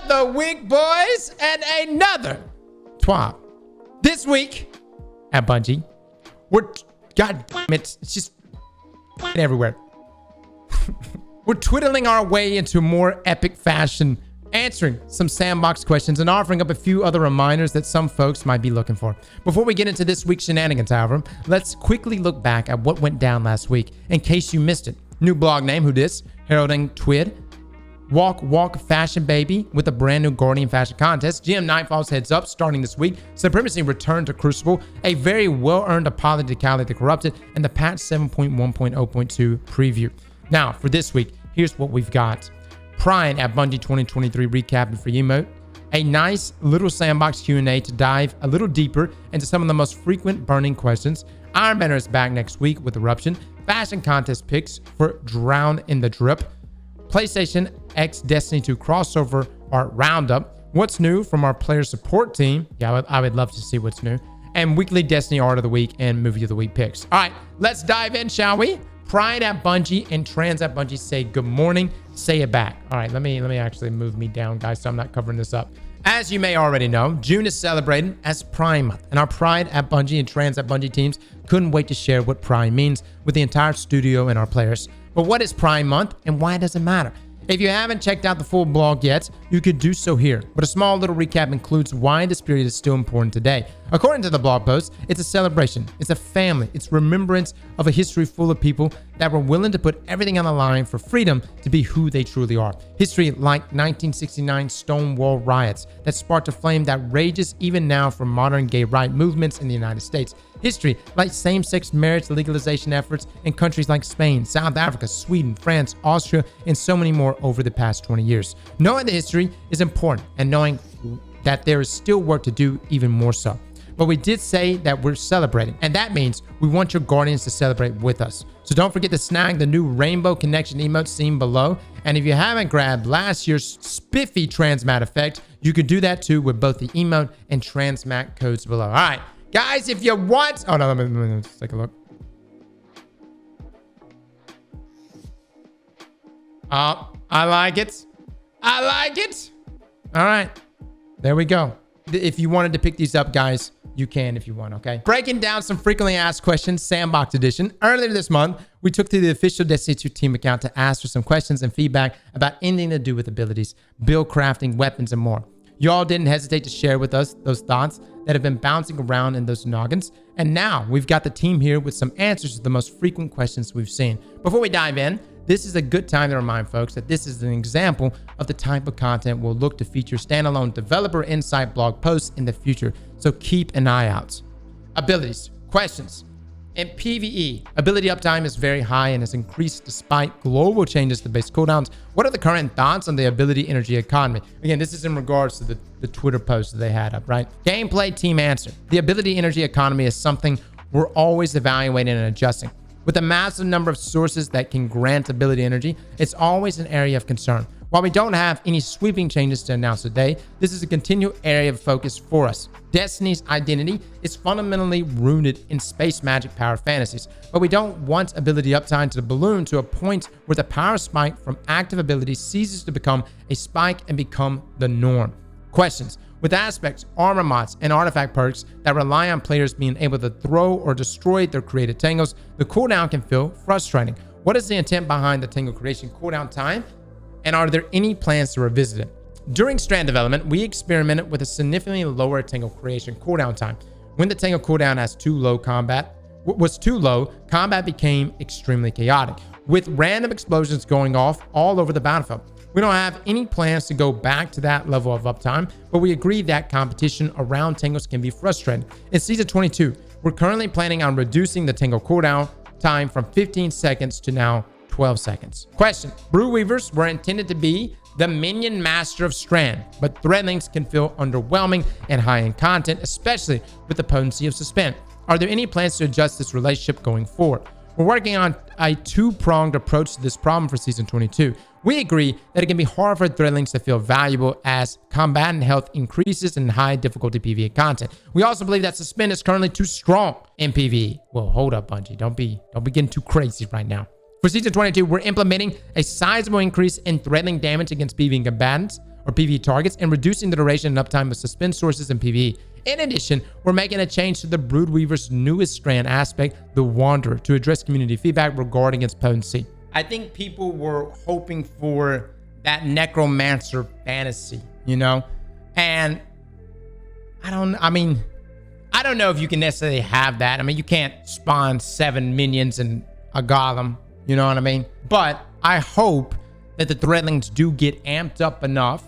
another week, boys, and another TWAB. This week at Bungie, God damn it, it's just everywhere. We're twiddling our way into more epic fashion, answering some Sandbox questions and offering up a few other reminders that some folks might be looking for. Before we get into this week's shenanigans, however, let's quickly look back at what went down last week in case you missed it. New blog name, who dis, heralding TWID. Walk Fashion Baby with a brand new Guardian fashion contest. GM Nightfall's heads up starting this week. Supremacy returned to Crucible. A very well-earned apology to Cali the Corrupted, and the patch 7.1.0.2 preview. Now, for this week, here's what we've got. Prime at Bungie 2023 recapping for emote. A nice little Sandbox Q&A to dive a little deeper into some of the most frequent burning questions. Iron Banner is back next week with Eruption. Fashion contest picks for Drown in the Drip. PlayStation X Destiny 2 crossover art roundup. What's new from our player support team? Yeah, I would love to see what's new. And weekly Destiny art of the week and movie of the week picks. All right, let's dive in, shall we? Pride at Bungie and Trans at Bungie say good morning. Say it back. All right, let me actually move me down, guys, so I'm not covering this up. As you may already know, June is celebrated as Prime Month, and our Pride at Bungie and Trans at Bungie teams couldn't wait to share what Prime means with the entire studio and our players. But what is Prime Month and why does it matter? If you haven't checked out the full blog yet, you could do so here, but a small little recap includes why this period is still important today. According to the blog post, it's a celebration, it's a family, it's remembrance of a history full of people that were willing to put everything on the line for freedom to be who they truly are. History like 1969 Stonewall riots that sparked a flame that rages even now for modern gay right movements in the United States. History like same-sex marriage legalization efforts in countries like Spain, South Africa, Sweden, France, Austria, and so many more over the past 20 years. Knowing the history is important, and knowing that there is still work to do even more so. But we did say that we're celebrating, and that means we want your Guardians to celebrate with us. So don't forget to snag the new Rainbow Connection emote seen below. And if you haven't grabbed last year's spiffy Transmat effect, you can do that too with both the emote and Transmat codes below. All right, guys, if you want... Oh, no, let me take a look. Oh, I like it. I like it. All right, there we go. If you wanted to pick these up, guys, you can if you want, okay? Breaking down some frequently asked questions, Sandbox edition. Earlier this month, we took to the official Destiny 2 team account to ask for some questions and feedback about anything to do with abilities, build crafting, weapons, and more. Y'all didn't hesitate to share with us those thoughts that have been bouncing around in those noggins. And now we've got the team here with some answers to the most frequent questions we've seen. Before we dive in, this is a good time to remind folks that this is an example of the type of content we'll look to feature standalone developer insight blog posts in the future, so keep an eye out. Abilities, questions. In PvE, ability uptime is very high and has increased despite global changes to base cooldowns. What are the current thoughts on the ability energy economy? Again, this is in regards to the Twitter post that they had up, right? Gameplay team answer. The ability energy economy is something we're always evaluating and adjusting. With a massive number of sources that can grant ability energy, it's always an area of concern. While we don't have any sweeping changes to announce today, this is a continual area of focus for us. Destiny's identity is fundamentally rooted in space magic power fantasies, but we don't want ability uptime to balloon to a point where the power spike from active ability ceases to become a spike and become the norm. Questions. With aspects, armor mods, and artifact perks that rely on players being able to throw or destroy their created tangles, the cooldown can feel frustrating. What is the intent behind the tangle creation cooldown time? And are there any plans to revisit it? During strand development, we experimented with a significantly lower tangle creation cooldown time. When the tangle cooldown was too low, combat became extremely chaotic, with random explosions going off all over the battlefield. We don't have any plans to go back to that level of uptime, but we agree that competition around tangles can be frustrating. In Season 22, we're currently planning on reducing the tangle cooldown time from 15 seconds to now 12 seconds. Question. Broodweavers were intended to be the minion master of Strand, but threadlings can feel underwhelming and high in content, especially with the potency of Suspend. Are there any plans to adjust this relationship going forward? We're working on a two-pronged approach to this problem for Season 22. We agree that it can be hard for threadlings to feel valuable as combatant health increases in high difficulty PvE content. We also believe that Suspend is currently too strong in PvE. Well, hold up, Bungie. Don't be getting too crazy right now. For Season 22, we're implementing a sizable increase in threadling damage against PvE combatants. or PvE targets and reducing the duration and uptime of suspend sources in PvE. In addition, we're making a change to the Broodweaver's newest strand aspect, the Wanderer, to address community feedback regarding its potency. I think people were hoping for that necromancer fantasy, you know? And I don't know if you can necessarily have that. I mean, you can't spawn 7 minions and a golem, you know what I mean? But I hope that the threadlings do get amped up enough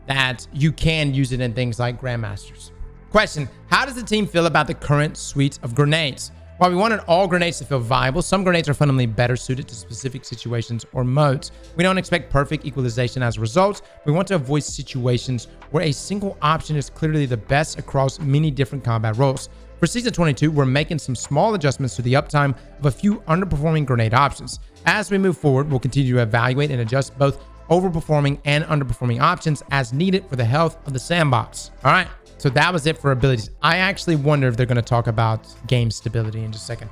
that you can use it in things like Grandmasters. Question, how does the team feel about the current suite of grenades? While we wanted all grenades to feel viable, some grenades are fundamentally better suited to specific situations or modes. We don't expect perfect equalization as a result. We want to avoid situations where a single option is clearly the best across many different combat roles. For Season 22, we're making some small adjustments to the uptime of a few underperforming grenade options. As we move forward, we'll continue to evaluate and adjust both overperforming and underperforming options as needed for the health of the sandbox. All right. So that was it for abilities. I actually wonder if they're going to talk about game stability in just a second.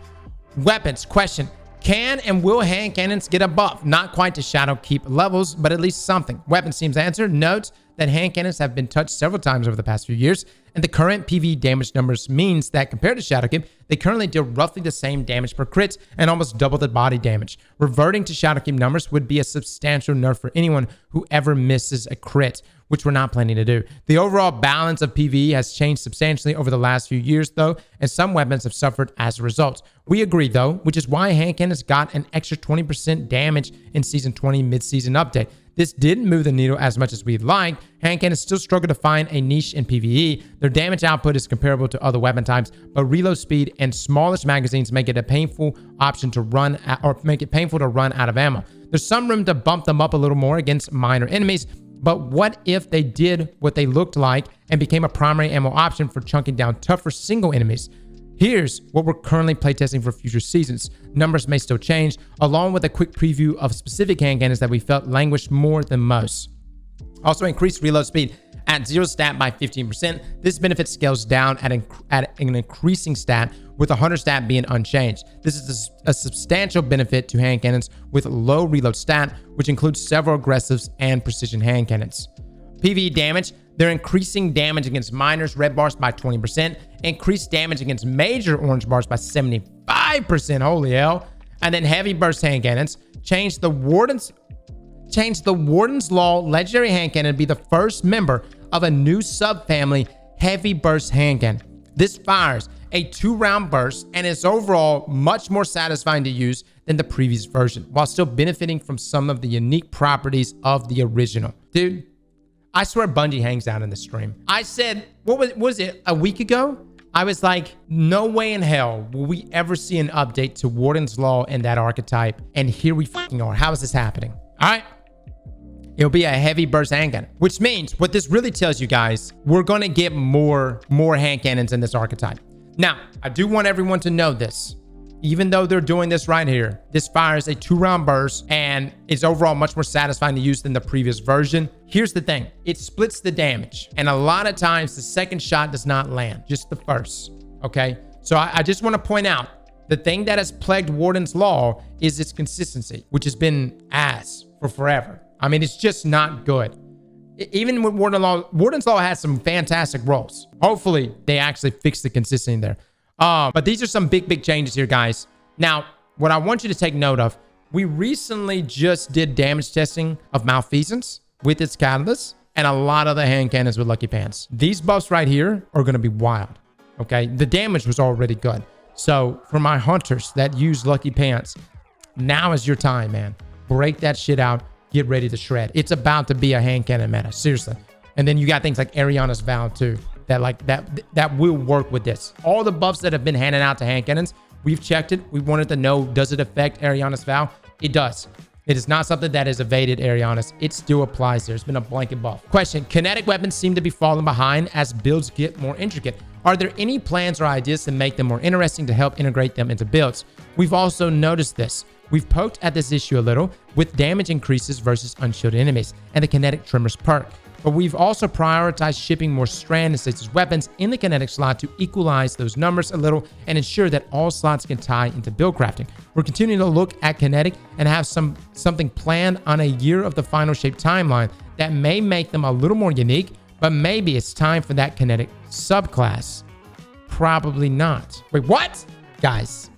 Weapons. Question. Can and will hand cannons get a buff? Not quite to Shadowkeep levels, but at least something. Weapons team's answer notes that hand cannons have been touched several times over the past few years, and the current PvE damage numbers means that compared to Shadowkeep, they currently deal roughly the same damage per crit and almost double the body damage. Reverting to Shadowkeep numbers would be a substantial nerf for anyone who ever misses a crit, which we're not planning to do. The overall balance of PvE has changed substantially over the last few years, though, and some weapons have suffered as a result. We agree, though, which is why hand cannons got an extra 20% damage in Season 20 mid-season update. This didn't move the needle as much as we'd like. Hand cannons still struggle to find a niche in PvE. Their damage output is comparable to other weapon types, but reload speed and smallish magazines make it a painful option to run make it painful to run out of ammo. There's some room to bump them up a little more against minor enemies, but what if they did what they looked like and became a primary ammo option for chunking down tougher single enemies? Here's what we're currently playtesting for future seasons. Numbers may still change, along with a quick preview of specific hand cannons that we felt languished more than most. Also, increased reload speed at 0 stat by 15%. This benefit scales down at an increasing stat, with 100 stat being unchanged. This is a substantial benefit to hand cannons with low reload stat, which includes several aggressives and precision hand cannons. PvE damage. They're increasing damage against minors, red bars, by 20%. Increased damage against major orange bars by 75%. Holy hell. And then heavy burst hand cannons. Change the Warden's Law legendary hand cannon to be the first member of a new subfamily, heavy burst hand cannon. This fires a 2-round burst and is overall much more satisfying to use than the previous version, while still benefiting from some of the unique properties of the original. Dude, I swear Bungie hangs out in the stream. I said, what was it, a week ago? I was like, no way in hell will we ever see an update to Warden's Law and that archetype. And here we fucking are. How is this happening? All right. It'll be a heavy burst hand cannon, which means what this really tells you guys, we're going to get more hand cannons in this archetype. Now, I do want everyone to know this. Even though they're doing this right here, this fires a 2-round burst and is overall much more satisfying to use than the previous version. Here's the thing. It splits the damage. And a lot of times the second shot does not land, just the first. Okay. So I just want to point out the thing that has plagued Warden's Law is its consistency, which has been ass for forever. I mean, it's just not good. Even with Warden's Law has some fantastic rolls. Hopefully they actually fix the consistency there. But these are some big changes here, guys. Now, what I want you to take note of, we recently just did damage testing of Malfeasance with its catalyst and a lot of the hand cannons with Lucky Pants. These buffs right here are going to be wild. Okay. The damage was already good. So for my hunters that use Lucky Pants, now is your time, man. Break that shit out. Get ready to shred. It's about to be a hand cannon meta. Seriously. And then you got things like Ariana's Vow too. That will work with this. All the buffs that have been handed out to hand cannons, we've checked it. We wanted to know, does it affect Ariana's Vow? It does. It is not something that has evaded Ariana's. It still applies there. It's been a blanket buff. Question. Kinetic weapons seem to be falling behind as builds get more intricate. Are there any plans or ideas to make them more interesting to help integrate them into builds? We've also noticed this. We've poked at this issue a little with damage increases versus unshielded enemies and the kinetic trimmers perk. but we've also prioritized shipping more strand and stasis weapons in the kinetic slot to equalize those numbers a little and ensure that all slots can tie into Buildcrafting. We're continuing to look at kinetic and have something planned on a year of the final shape timeline that may make them a little more unique, but maybe it's time for that kinetic subclass. Probably not. Wait, what? Guys,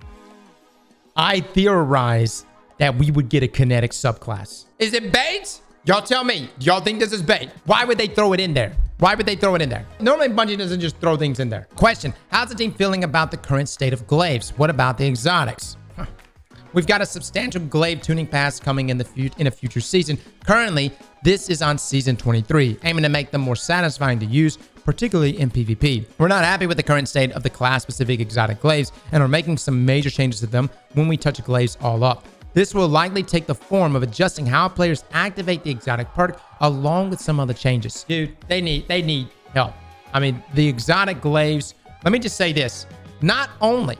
I theorize that we would get a kinetic subclass. Is it bait? Y'all tell me. Y'all think this is bait? Why would they throw it in there? Why would they throw it in there? Normally, Bungie doesn't just throw things in there. Question, how's the team feeling about the current state of Glaives? What about the exotics? We've got a substantial Glaive tuning pass coming in a future season. Currently, this is on season 23, aiming to make them more satisfying to use, particularly in PvP. We're not happy with the current state of the class-specific exotic Glaives and are making some major changes to them when we touch Glaives all up. This will likely take the form of adjusting how players activate the exotic perk along with some other changes. Dude, they need help. I mean, the exotic Glaives, let me just say this. Not only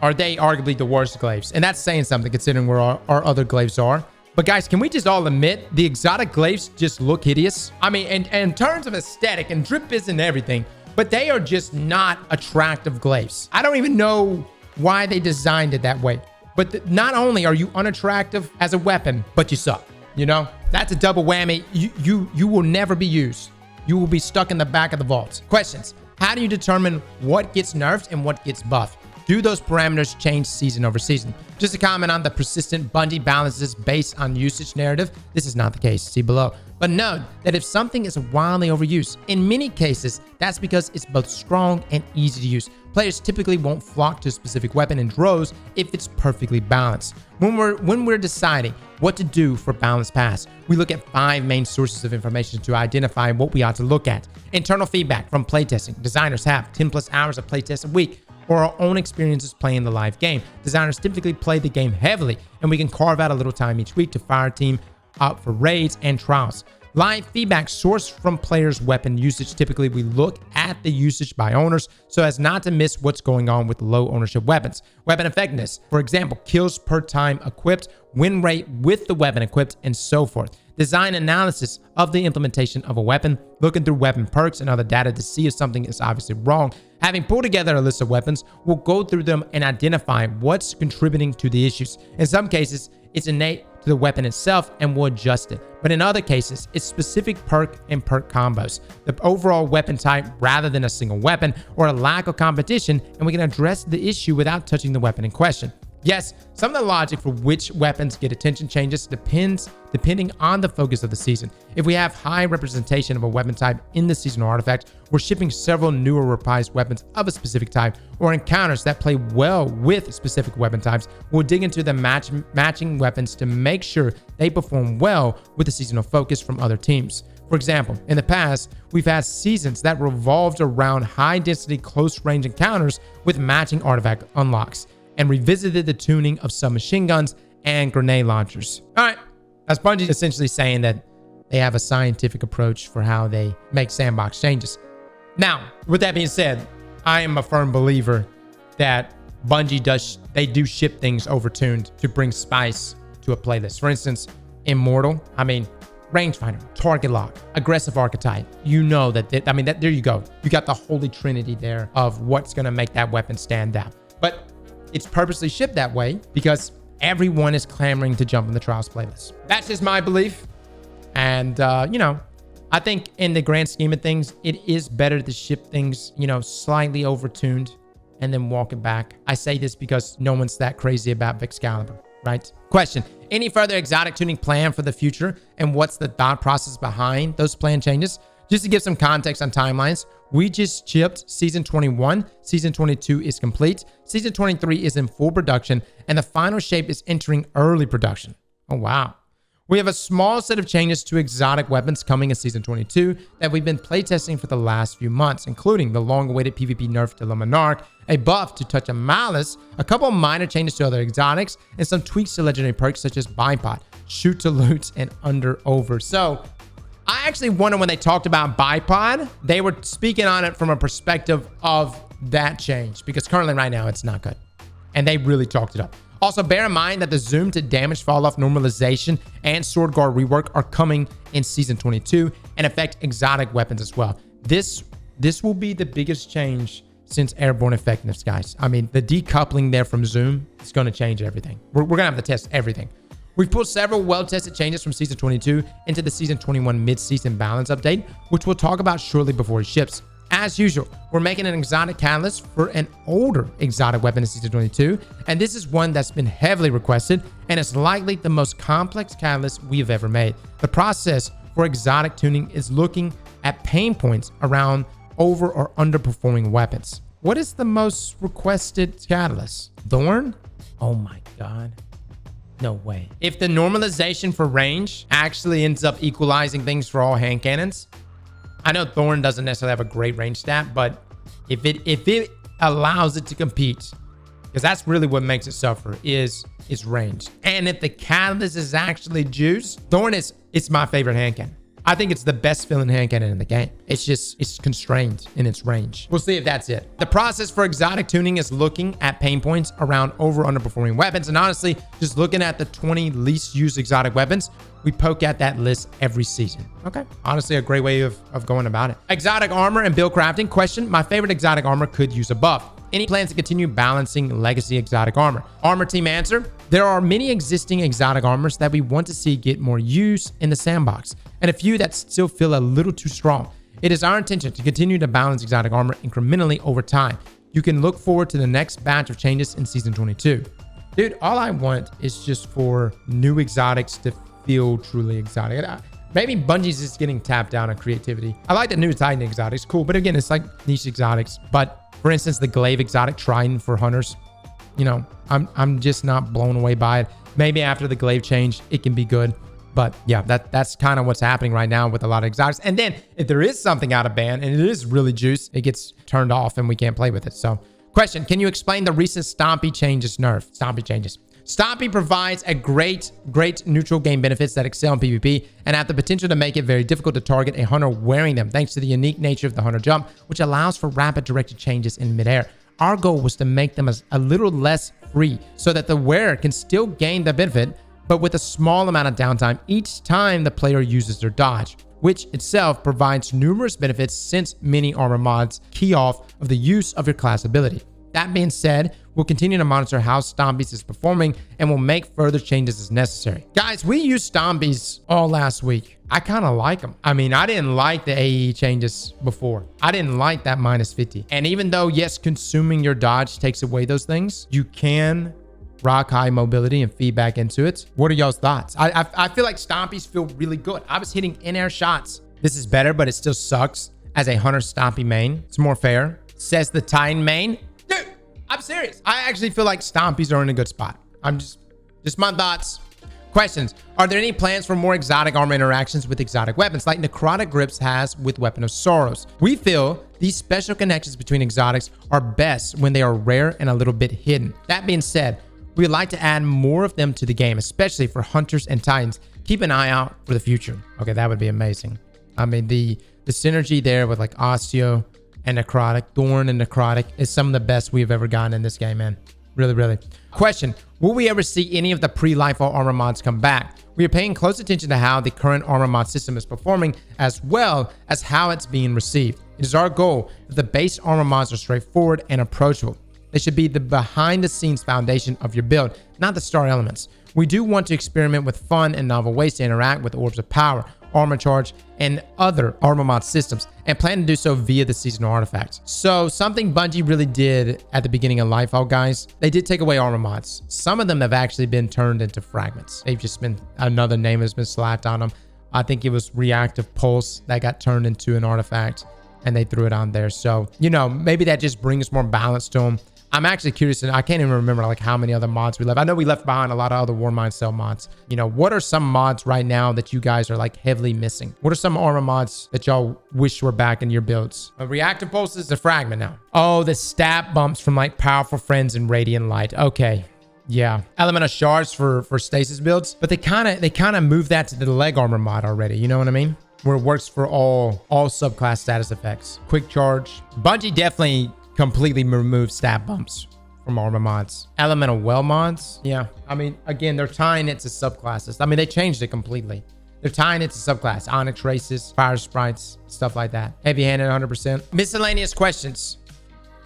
are they arguably the worst Glaives, and that's saying something considering where our other Glaives are, but guys, can we just all admit the exotic Glaives just look hideous? I mean, and in terms of aesthetic and drip is and everything, but they are just not attractive Glaives. I don't even know why they designed it that way. But not only are you unattractive as a weapon, but you suck. You know, that's a double whammy. You will never be used. You will be stuck in the back of the vault. Questions. How do you determine what gets nerfed and what gets buffed? Do those parameters change season over season? Just a comment on the persistent Bungie balances based on usage narrative. This is not the case. See below. But note that if something is wildly overused, in many cases, that's because it's both strong and easy to use. Players typically won't flock to a specific weapon in droves if it's perfectly balanced. When we're deciding what to do for Balanced Pass, we look at 5 main sources of information to identify what we ought to look at. Internal feedback from playtesting. Designers have 10 plus hours of playtest a week, or our own experiences playing the live game. Designers typically play the game heavily, and we can carve out a little time each week to fire a team out for raids and trials. Live feedback sourced from players' weapon usage. Typically, we look at the usage by owners so as not to miss what's going on with low ownership weapons. Weapon effectiveness, for example, kills per time equipped, win rate with the weapon equipped, and so forth. Design analysis of the implementation of a weapon, looking through weapon perks and other data to see if something is obviously wrong. Having pulled together a list of weapons, we'll go through them and identify what's contributing to the issues. In some cases, it's innate to the weapon itself and we'll adjust it. But in other cases, it's specific perk and perk combos, the overall weapon type rather than a single weapon, or a lack of competition, and we can address the issue without touching the weapon in question. Yes, some of the logic for which weapons get attention changes depending on the focus of the season. If we have high representation of a weapon type in the seasonal artifact, we're shipping several newer reprised weapons of a specific type, or encounters that play well with specific weapon types, we'll dig into the matching weapons to make sure they perform well with the seasonal focus from other teams. For example, in the past, we've had seasons that revolved around high-density close-range encounters with matching artifact unlocks, and revisited the tuning of submachine guns and grenade launchers. All right, that's Bungie essentially saying that they have a scientific approach for how they make Sandbox changes. Now, with that being said, I am a firm believer that Bungie do ship things overtuned to bring spice to a playlist. For instance, Immortal, rangefinder, target lock, aggressive archetype. You know that there you go. You got the holy trinity there of what's going to make that weapon stand out. But it's purposely shipped that way because everyone is clamoring to jump in the Trials playlist. That's just my belief. And, I think in the grand scheme of things, it is better to ship things, slightly overtuned and then walk it back. I say this because no one's that crazy about Excalibur, right? Question, any further exotic tuning plan for the future? And what's the thought process behind those plan changes? Just to give some context on timelines, we just shipped Season 21. Season 22 is complete. Season 23 is in full production, and the final shape is entering early production. Oh, wow. We have a small set of changes to exotic weapons coming in Season 22 that we've been playtesting for the last few months, including the long-awaited PvP nerf to the Monarch, a buff to Touch of Malice, a couple minor changes to other exotics, and some tweaks to legendary perks such as Bipod, Shoot to Loot, and Under Over. So, I actually wonder when they talked about Bipod, they were speaking on it from a perspective of that change, because currently right now it's not good. And they really talked it up. Also, bear in mind that the zoom to damage falloff normalization and sword guard rework are coming in season 22 and affect exotic weapons as well. This will be the biggest change since airborne effectiveness, guys. I mean, the decoupling there from zoom is going to change everything. We're going to have to test everything. We've pulled several well-tested changes from season 22 into the season 21 mid-season balance update, which we'll talk about shortly before it ships. As usual, we're making an exotic catalyst for an older exotic weapon in season 22, and this is one that's been heavily requested, and it's likely the most complex catalyst we've ever made. The process for exotic tuning is looking at pain points around over or underperforming weapons. What is the most requested catalyst? Thorn? Oh my God. No way. If the normalization for range actually ends up equalizing things for all hand cannons, I know Thorn doesn't necessarily have a great range stat, but if it allows it to compete, because that's really what makes it suffer, is range. And if the catalyst is actually juice, Thorn it's my favorite hand cannon. I think it's the best feeling hand cannon in the game. It's constrained in its range. We'll see if that's it. The process for exotic tuning is looking at pain points around over underperforming weapons. And honestly, just looking at the 20 least used exotic weapons, we poke at that list every season. Okay. Honestly, a great way of going about it. Exotic armor and build crafting. Question: my favorite exotic armor could use a buff. Any plans to continue balancing legacy exotic armor? Armor team answer: there are many existing exotic armors that we want to see get more use in the sandbox, and a few that still feel a little too strong. It is our intention to continue to balance exotic armor incrementally over time. You can look forward to the next batch of changes in season 22. Dude, all I want is just for new exotics to feel truly exotic. Maybe Bungie's just getting tapped down on creativity. I like the new Titan exotics, cool, but again, it's like niche exotics. But for instance, the Glaive exotic Trident for hunters, you know, I'm just not blown away by it. Maybe after the Glaive change, it can be good. But yeah, that's kind of what's happening right now with a lot of exotics. And then if there is something out of ban and it is really juice, it gets turned off and we can't play with it. So question: can you explain the recent Stompy changes nerf? Stompy changes. Stompy provides a great neutral game benefits that excel in PvP and have the potential to make it very difficult to target a hunter wearing them, thanks to the unique nature of the hunter jump, which allows for rapid directed changes in midair. Our goal was to make them a little less free so that the wearer can still gain the benefit, but with a small amount of downtime each time the player uses their dodge, which itself provides numerous benefits since many armor mods key off of the use of your class ability. That being said, we'll continue to monitor how Stompies is performing and we'll make further changes as necessary. Guys, we used Stompies all last week. I kind of like them. I mean, I didn't like the AE changes before. I didn't like that -50. And even though, yes, consuming your dodge takes away those things, you can rock high mobility and feedback into it. What are y'all's thoughts? I feel like Stompies feel really good. I was hitting in-air shots. This is better, but it still sucks as a Hunter Stompy main. It's more fair. Says the Titan main. Dude, I'm serious. I actually feel like Stompies are in a good spot. I'm just my thoughts. Questions: are there any plans for more exotic armor interactions with exotic weapons like Necrotic Grips has with Weapon of Sorrows? We feel these special connections between exotics are best when they are rare and a little bit hidden. That being said, we'd like to add more of them to the game, especially for hunters and titans. Keep an eye out for the future. Okay, that would be amazing. I mean, the synergy there with like Osteo and Necrotic, Thorn and Necrotic is some of the best we've ever gotten in this game, man. Really, really. Question: will we ever see any of the pre-Lifefall armor mods come back? We are paying close attention to how the current armor mod system is performing, as well as how it's being received. It is our goal that the base armor mods are straightforward and approachable. They should be the behind-the-scenes foundation of your build, not the star elements. We do want to experiment with fun and novel ways to interact with Orbs of Power, Armor Charge, and other armor mod systems, and plan to do so via the seasonal artifacts. So something Bungie really did at the beginning of Lifefall, guys, they did take away armor mods. Some of them have actually been turned into fragments. They've just been, another name has been slapped on them. I think it was Reactive Pulse that got turned into an artifact, and they threw it on there. So, you know, maybe that just brings more balance to them. I'm actually curious, and I can't even remember like how many other mods we left. I know we left behind a lot of other Warmind Cell mods. You know, what are some mods right now that you guys are like heavily missing? What are some armor mods that y'all wish were back in your builds? A Reactive Pulse is a fragment now. Oh, the stat bumps from like Powerful Friends and Radiant Light. Okay. Yeah. Element of Shards for stasis builds, but they kind of moved that to the leg armor mod already. You know what I mean? Where it works for all subclass status effects. Quick Charge. Bungie definitely completely remove stat bumps from Armor mods. Elemental well mods. Yeah. I mean, again, they're tying it to subclasses. I mean, they changed it completely. They're tying it to subclass. Onyx races, fire sprites, stuff like that. Heavy-handed 100%. Miscellaneous questions.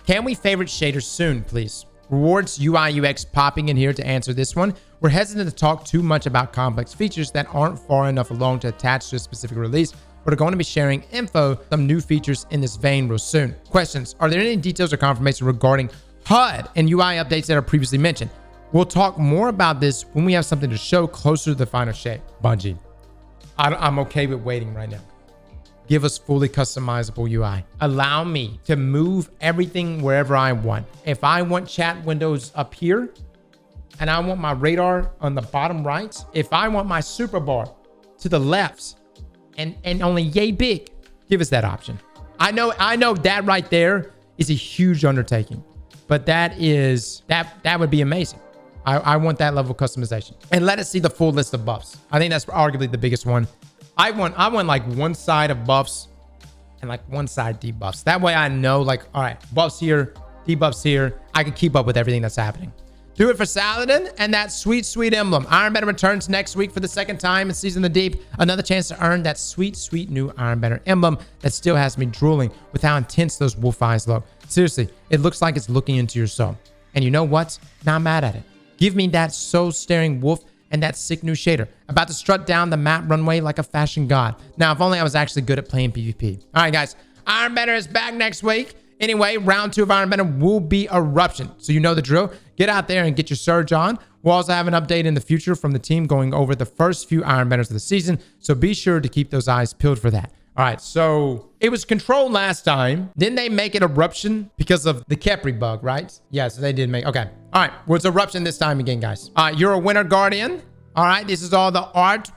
Can we favorite shaders soon, please? Rewards UI UX popping in here to answer this one. We're hesitant to talk too much about complex features that aren't far enough along to attach to a specific release, but are going to be sharing info, some new features in this vein real soon. Questions. Are there any details or confirmation regarding HUD and UI updates that are previously mentioned? We'll talk more about this when we have something to show closer to the final shape. Bungie, I'm okay with waiting right now. Give us fully customizable UI. Allow me to move everything wherever I want. If I want chat windows up here and I want my radar on the bottom right, if I want my super bar to the left and only yay big, give us that option. I know that right there is a huge undertaking, but that would be amazing. I want that level of customization. And let us see the full list of buffs. I think that's arguably the biggest one. I want like one side of buffs and like one side debuffs. That way I know, like, all right, buffs here, debuffs here. I can keep up with everything that's happening. Do it for Saladin and that sweet, sweet emblem. Iron Banner returns next week for the second time in Season of the Deep. Another chance to earn that sweet, sweet new Iron Banner emblem that still has me drooling with how intense those wolf eyes look. Seriously, it looks like it's looking into your soul. And you know what? Not mad at it. Give me that soul-staring wolf and that sick new shader. About to strut down the map runway like a fashion god. Now, if only I was actually good at playing PvP. All right, guys. Iron Banner is back next week. Anyway, round 2 of Iron Banner will be Eruption. So you know the drill. Get out there and get your surge on. We'll also have an update in the future from the team going over the first few Iron Banners of the season. So be sure to keep those eyes peeled for that. All right, so it was Control last time. Didn't they make it Eruption because of the Kepri bug, right? Yeah, so they did make, okay. All right, well, it's Eruption this time again, guys. All right, you're a winner, Guardian. All right, this is all the art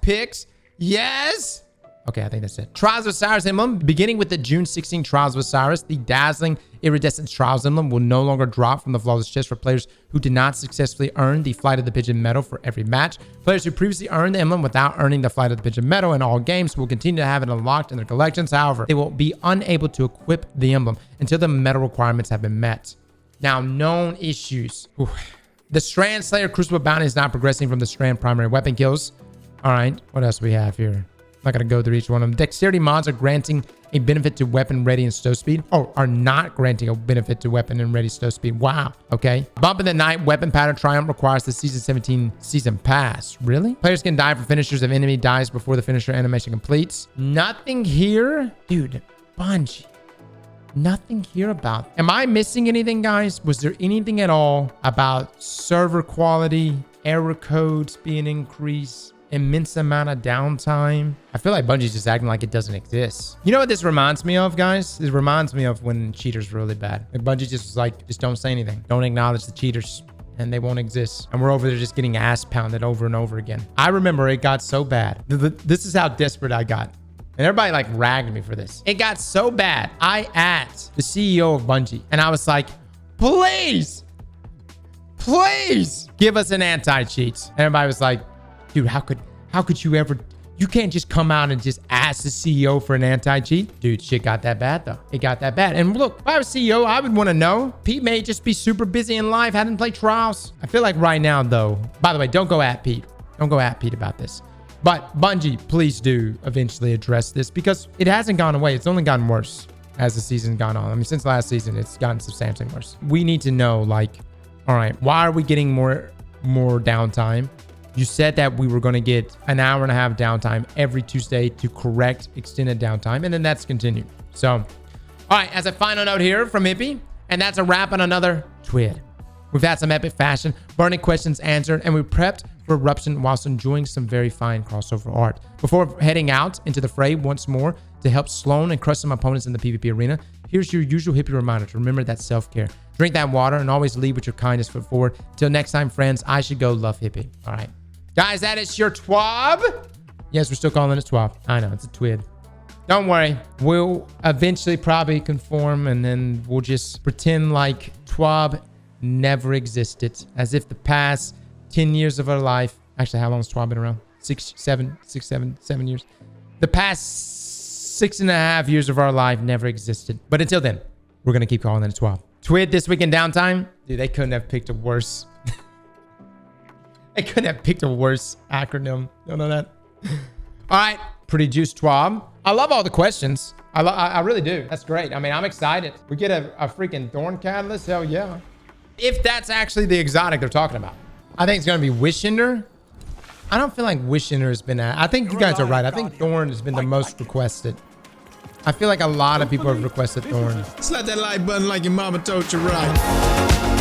picks. Yes. Okay, I think that's it. Trials of Osiris emblem. Beginning with the June 16 Trials of Osiris, the dazzling iridescent Trials emblem will no longer drop from the flawless chest for players who did not successfully earn the Flight of the Pigeon medal for every match. Players who previously earned the emblem without earning the Flight of the Pigeon medal in all games will continue to have it unlocked in their collections. However, they will be unable to equip the emblem until the medal requirements have been met. Now, known issues. The Strand Slayer Crucible bounty is not progressing from the Strand primary weapon kills. All right, what else do we have here? I'm not going to go through each one of them. Dexterity mods are granting a benefit to weapon ready and stow speed. Oh, are not granting a benefit to weapon and ready stow speed. Wow. Okay. Bump in the Night weapon pattern triumph requires the Season 17 season pass. Really? Players can die for finishers if enemy dies before the finisher animation completes. Nothing here. Dude, Bungie. Nothing here about. Am I missing anything, guys? Was there anything at all about server quality, error codes being increased? Immense amount of downtime. I feel like Bungie's just acting like it doesn't exist. You know what this reminds me of, guys? This reminds me of when cheaters were really bad. Like Bungie just was like, just don't say anything. Don't acknowledge the cheaters and they won't exist. And we're over there just getting ass pounded over and over again. I remember it got so bad. This is how desperate I got. And everybody like ragged me for this. It got so bad. I asked the CEO of Bungie and I was like, please give us an anti-cheat. And everybody was like, dude, how could you ever, you can't just come out and just ask the CEO for an anti-cheat. Dude, shit got that bad though. It got that bad. And look, if I was CEO, I would want to know. Pete may just be super busy in life, hadn't played trials. I feel like right now though, by the way, don't go at Pete. Don't go at Pete about this. But Bungie, please do eventually address this because it hasn't gone away. It's only gotten worse as the season's gone on. I mean, since last season, it's gotten substantially worse. We need to know, like, all right, why are we getting more downtime? You said that we were going to get an hour and a half downtime every Tuesday to correct extended downtime. And then that's continued. So, all right, as a final note here from Hippie, and that's a wrap on another TWID. We've had some epic fashion, burning questions answered, and we prepped for Eruption whilst enjoying some very fine crossover art. Before heading out into the fray once more to help Sloan and crush some opponents in the PvP arena, here's your usual Hippie reminder to remember that self-care. Drink that water and always lead with your kindness foot forward. Till next time, friends, I should go love Hippie. All right. Guys, that is your TWAB. Yes, we're still calling it TWAB. I know, it's a TWID. Don't worry. We'll eventually probably conform and then we'll just pretend like TWAB never existed. As if the past 10 years of our life... Actually, how long has TWAB been around? 7 years. The past 6.5 years of our life never existed. But until then, we're going to keep calling it TWAB. TWID this week in downtime. Dude, they couldn't have picked a worse. They couldn't have picked a worse acronym. Don't know that. All right. Pretty juice twab. I love all the questions. I really do. That's great. I mean, I'm excited. We get a freaking thorn catalyst. Hell yeah. If that's actually the exotic they're talking about. I think it's going to be Wishender. I don't feel like Wishender has been I think you guys are right. I think Thorn has been the most requested. I feel like a lot of people have requested Thorn. Slap that like button like your mama told you right.